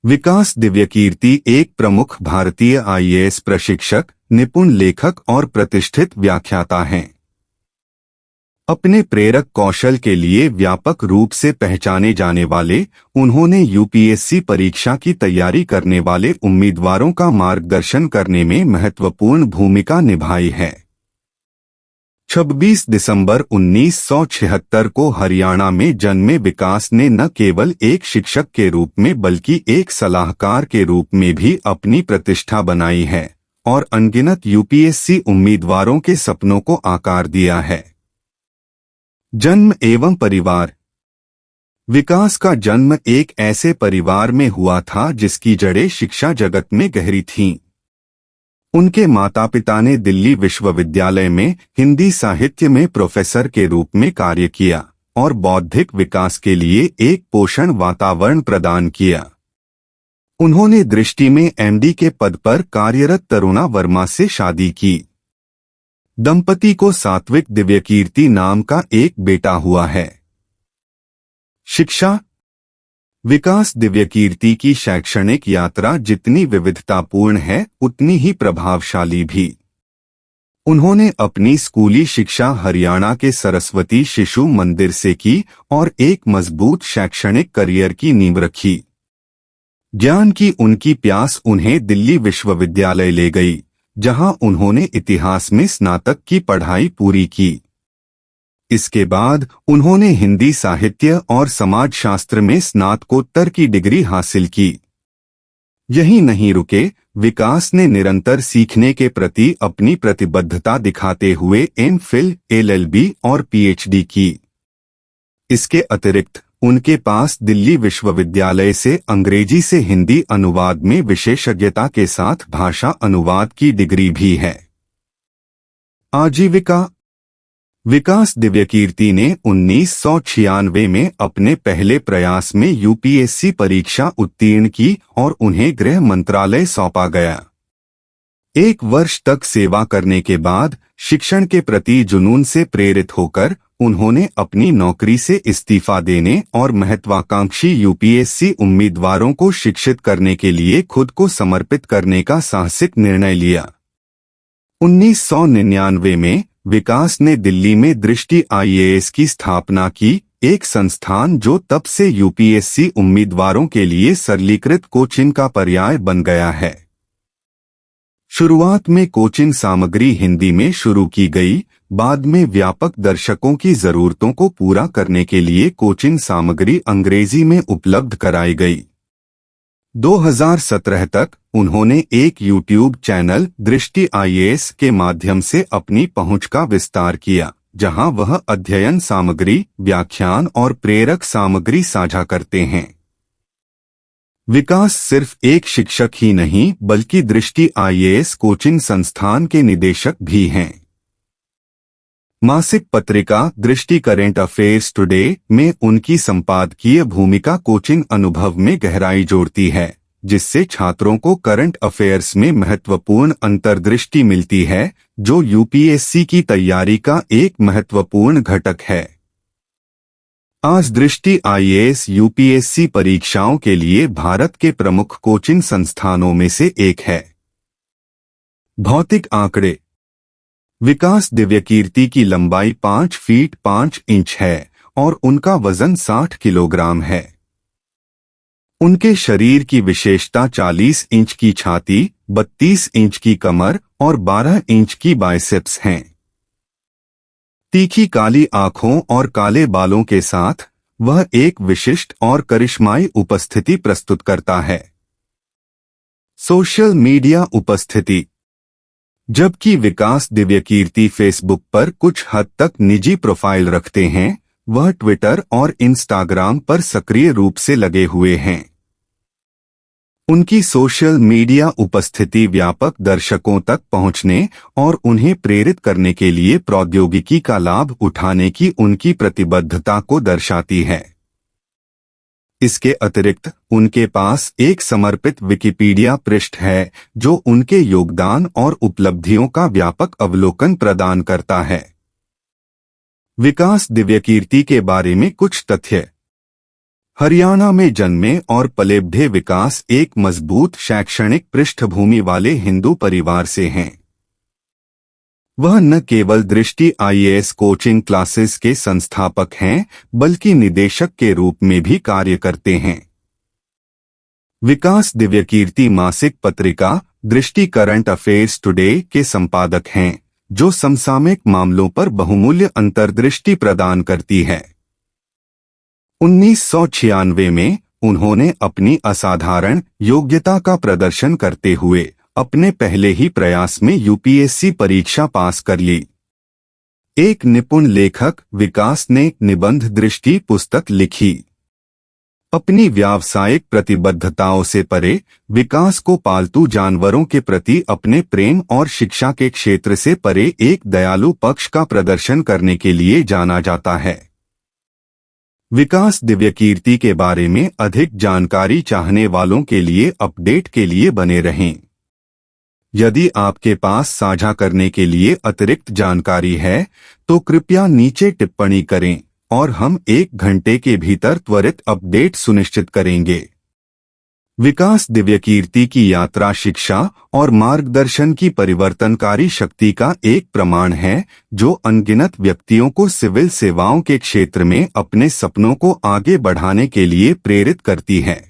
विकास दिव्यकीर्ति एक प्रमुख भारतीय आईएएस प्रशिक्षक, निपुण लेखक और प्रतिष्ठित व्याख्याता हैं। अपने प्रेरक कौशल के लिए व्यापक रूप से पहचाने जाने वाले उन्होंने यूपीएससी परीक्षा की तैयारी करने वाले उम्मीदवारों का मार्गदर्शन करने में महत्वपूर्ण भूमिका निभाई है। 26 दिसंबर 1976 को हरियाणा में जन्मे विकास ने न केवल एक शिक्षक के रूप में बल्कि एक सलाहकार के रूप में भी अपनी प्रतिष्ठा बनाई है और अनगिनत यूपीएससी उम्मीदवारों के सपनों को आकार दिया है। जन्म एवं परिवार। विकास का जन्म एक ऐसे परिवार में हुआ था जिसकी जड़ें शिक्षा जगत में गहरी थीं। उनके माता पिता ने दिल्ली विश्वविद्यालय में हिंदी साहित्य में प्रोफेसर के रूप में कार्य किया और बौद्धिक विकास के लिए एक पोषण वातावरण प्रदान किया। उन्होंने दृष्टि में एमडी के पद पर कार्यरत तरुणा वर्मा से शादी की। दंपति को सात्विक दिव्यकीर्ति नाम का एक बेटा हुआ है। शिक्षा। विकास दिव्यकीर्ति की शैक्षणिक यात्रा जितनी विविधतापूर्ण है उतनी ही प्रभावशाली भी। उन्होंने अपनी स्कूली शिक्षा हरियाणा के सरस्वती शिशु मंदिर से की और एक मजबूत शैक्षणिक करियर की नींव रखी। ज्ञान की उनकी प्यास उन्हें दिल्ली विश्वविद्यालय ले गई, जहां उन्होंने इतिहास में स्नातक की पढ़ाई पूरी की। इसके बाद उन्होंने हिंदी साहित्य और समाजशास्त्र में स्नातकोत्तर की डिग्री हासिल की। यही नहीं रुके, विकास ने निरंतर सीखने के प्रति अपनी प्रतिबद्धता दिखाते हुए एमफिल, एलएलबी और पीएचडी की। इसके अतिरिक्त उनके पास दिल्ली विश्वविद्यालय से अंग्रेजी से हिंदी अनुवाद में विशेषज्ञता के साथ भाषा अनुवाद की डिग्री भी है। आजीविका। विकास दिव्यकीर्ति ने 1996 में अपने पहले प्रयास में यूपीएससी परीक्षा उत्तीर्ण की और उन्हें गृह मंत्रालय सौंपा गया। एक वर्ष तक सेवा करने के बाद शिक्षण के प्रति जुनून से प्रेरित होकर उन्होंने अपनी नौकरी से इस्तीफा देने और महत्वाकांक्षी यूपीएससी उम्मीदवारों को शिक्षित करने के लिए खुद को समर्पित करने का साहसिक निर्णय लिया। 1999 में विकास ने दिल्ली में दृष्टि आईएएस की स्थापना की, एक संस्थान जो तब से यूपीएससी उम्मीदवारों के लिए सरलीकृत कोचिंग का पर्याय बन गया है। शुरुआत में कोचिंग सामग्री हिंदी में शुरू की गई, बाद में व्यापक दर्शकों की जरूरतों को पूरा करने के लिए कोचिंग सामग्री अंग्रेजी में उपलब्ध कराई गई। 2017 तक उन्होंने एक यूट्यूब चैनल दृष्टि आईएएस के माध्यम से अपनी पहुंच का विस्तार किया, जहां वह अध्ययन सामग्री, व्याख्यान और प्रेरक सामग्री साझा करते हैं। विकास सिर्फ एक शिक्षक ही नहीं बल्कि दृष्टि आईएएस कोचिंग संस्थान के निदेशक भी हैं। मासिक पत्रिका दृष्टि करेंट अफेयर्स टुडे में उनकी संपादकीय भूमिका कोचिंग अनुभव में गहराई जोड़ती है, जिससे छात्रों को करंट अफेयर्स में महत्वपूर्ण अंतर्दृष्टि मिलती है, जो यूपीएससी की तैयारी का एक महत्वपूर्ण घटक है। आज दृष्टि आईएएस यूपीएससी परीक्षाओं के लिए भारत के प्रमुख कोचिंग संस्थानों में से एक है। भौतिक आंकड़े। विकास दिव्यकीर्ति की लंबाई 5 फीट 5 इंच है और उनका वजन 60 किलोग्राम है। उनके शरीर की विशेषता 40 इंच की छाती, 32 इंच की कमर और 12 इंच की बाइसेप्स हैं। तीखी काली आंखों और काले बालों के साथ वह एक विशिष्ट और करिश्माई उपस्थिति प्रस्तुत करता है। सोशल मीडिया उपस्थिति। जबकि विकास दिव्यकीर्ति फेसबुक पर कुछ हद तक निजी प्रोफाइल रखते हैं, वह ट्विटर और इंस्टाग्राम पर सक्रिय रूप से लगे हुए हैं। उनकी सोशल मीडिया उपस्थिति व्यापक दर्शकों तक पहुंचने और उन्हें प्रेरित करने के लिए प्रौद्योगिकी का लाभ उठाने की उनकी प्रतिबद्धता को दर्शाती है। इसके अतिरिक्त उनके पास एक समर्पित विकिपीडिया पृष्ठ है, जो उनके योगदान और उपलब्धियों का व्यापक अवलोकन प्रदान करता है। विकास दिव्यकीर्ति के बारे में कुछ तथ्य। हरियाणा में जन्मे और पले-बढ़े विकास एक मजबूत शैक्षणिक पृष्ठभूमि वाले हिंदू परिवार से हैं। वह न केवल दृष्टि आईएएस कोचिंग क्लासेस के संस्थापक हैं, बल्कि निदेशक के रूप में भी कार्य करते हैं। विकास दिव्यकीर्ति मासिक पत्रिका दृष्टि करंट अफेयर्स टुडे के संपादक हैं, जो समसामयिक मामलों पर बहुमूल्य अंतर्दृष्टि प्रदान करती है। 1996 में उन्होंने अपनी असाधारण योग्यता का प्रदर्शन करते हुए अपने पहले ही प्रयास में यूपीएससी परीक्षा पास कर ली। एक निपुण लेखक विकास ने निबंध दृष्टि पुस्तक लिखी। अपनी व्यावसायिक प्रतिबद्धताओं से परे विकास को पालतू जानवरों के प्रति अपने प्रेम और शिक्षा के क्षेत्र से परे एक दयालु पक्ष का प्रदर्शन करने के लिए जाना जाता है। विकास दिव्यकीर्ति के बारे में अधिक जानकारी चाहने वालों के लिए अपडेट के लिए बने रहें। यदि आपके पास साझा करने के लिए अतिरिक्त जानकारी है तो कृपया नीचे टिप्पणी करें और हम 1 घंटे के भीतर त्वरित अपडेट सुनिश्चित करेंगे। विकास दिव्यकीर्ति की यात्रा शिक्षा और मार्गदर्शन की परिवर्तनकारी शक्ति का एक प्रमाण है, जो अनगिनत व्यक्तियों को सिविल सेवाओं के क्षेत्र में अपने सपनों को आगे बढ़ाने के लिए प्रेरित करती है।